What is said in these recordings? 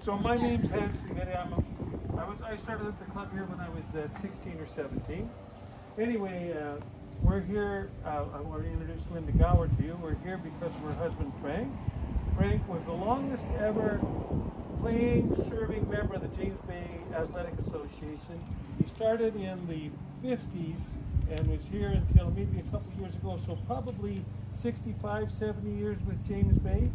So my name's Hans de Goede. I started at the club here when I was 16 or 17. Anyway, we're here. I want to introduce Linda Gower to you. We're here because of her husband Frank. Frank was the longest ever serving member of the James Bay Athletic Association. He started in the 50s and was here until maybe a couple years ago, so probably 65, 70 years with James Bay.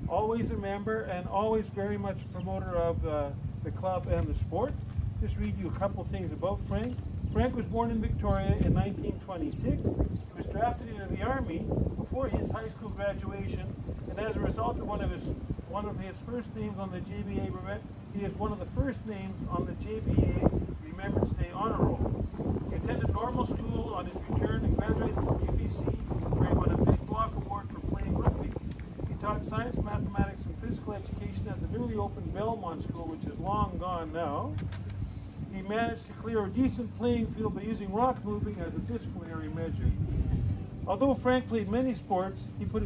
Always a member and always very much a promoter of the club and the sport. Just read you a couple things about Frank. Frank was born in Victoria in 1926. He was drafted into the Army before his high school graduation, and as a result of one of his first names on the JBA, he is one of the first names on the JBA Remembrance Day Honor Roll. He attended normal school on his return and graduated from UBC, where he won a Big Block Award for playing rugby. He taught science, mathematics, and physical education at the newly opened Belmont School, which is long gone now. He managed to clear a decent playing field by using rock moving as a disciplinary measure. Although Frank played many sports, he put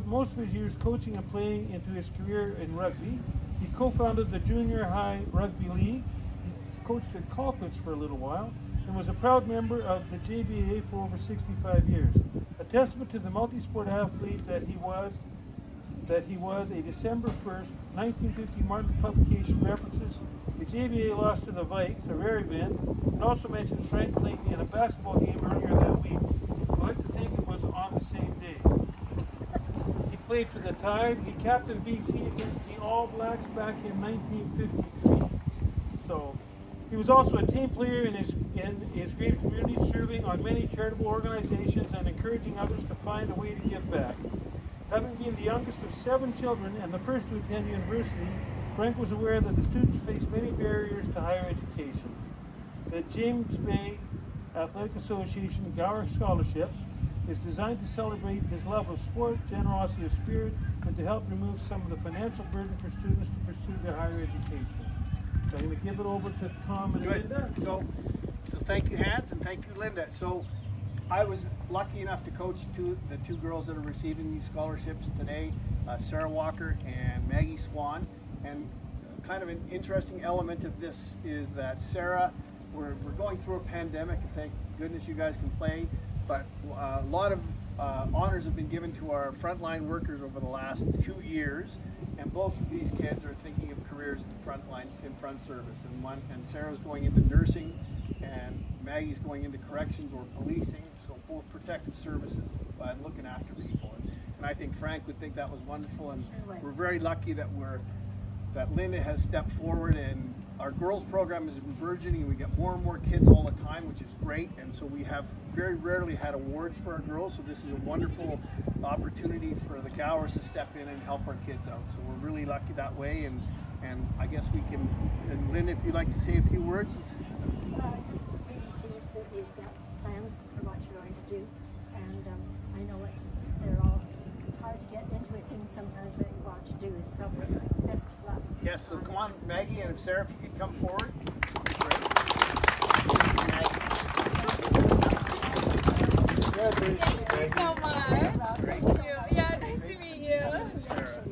most of his years coaching and playing into his career in rugby. He co-founded the Junior High Rugby League. He coached at Colquitt's for a little while and was a proud member of the JBA for over 65 years. A testament to the multi-sport athlete that he was, a December 1st, 1950 Martin publication references the JBA lost to the Vikes, a rare event, and also mentions Frank playing in a basketball game earlier that week. I like to think it was on the same day. He played for the Tide. He captained BC against the All Blacks back in 1953. So he was also a team player in his great community, serving on many charitable organizations and encouraging others to find a way to give back. Having been the youngest of 7 children and the first to attend university, Frank was aware that the students face many barriers to higher education. The James Bay Athletic Association Gower Scholarship is designed to celebrate his love of sport, generosity of spirit, and to help remove some of the financial burden for students to pursue their higher education. So I'm going to give it over to Tom and Linda. So thank you, Hans, and thank you, Linda. So I was lucky enough to coach the two girls that are receiving these scholarships today, Sarah Walker and Maggie Swan. And kind of an interesting element of this is that Sarah, we're going through a pandemic, and thank goodness you guys can play, but a lot of honors have been given to our frontline workers over the last 2 years, and both of these kids are thinking of careers in front lines, in front service, and Sarah's going into nursing, and Maggie's going into corrections or policing, so both protective services and looking after people. And I think Frank would think that was wonderful, and we're very lucky that Linda has stepped forward, and our girls program is burgeoning. We get more and more kids all the time, which is great, and so we have very rarely had awards for our girls, so this is a wonderful opportunity for the Gowers to step in and help our kids out. So we're really lucky that way, and I guess we can, and Linda, if you'd like to say a few words. Just really pleased that you've got plans for what you're going to do, and I know it's hard to get into a thing sometimes what you want to do, so best of luck. Yes, so come on, Maggie, and Sarah, if you could come forward. Thank you so much. Great. Thank you. Yeah, nice to meet you. This is Sarah.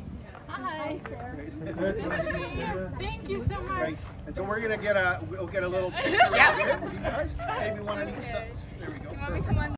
Hi. Congratulations. Thank you so much. Great. And so we'll get a little picture right here with you guys. Maybe one of these. There we go. Come on.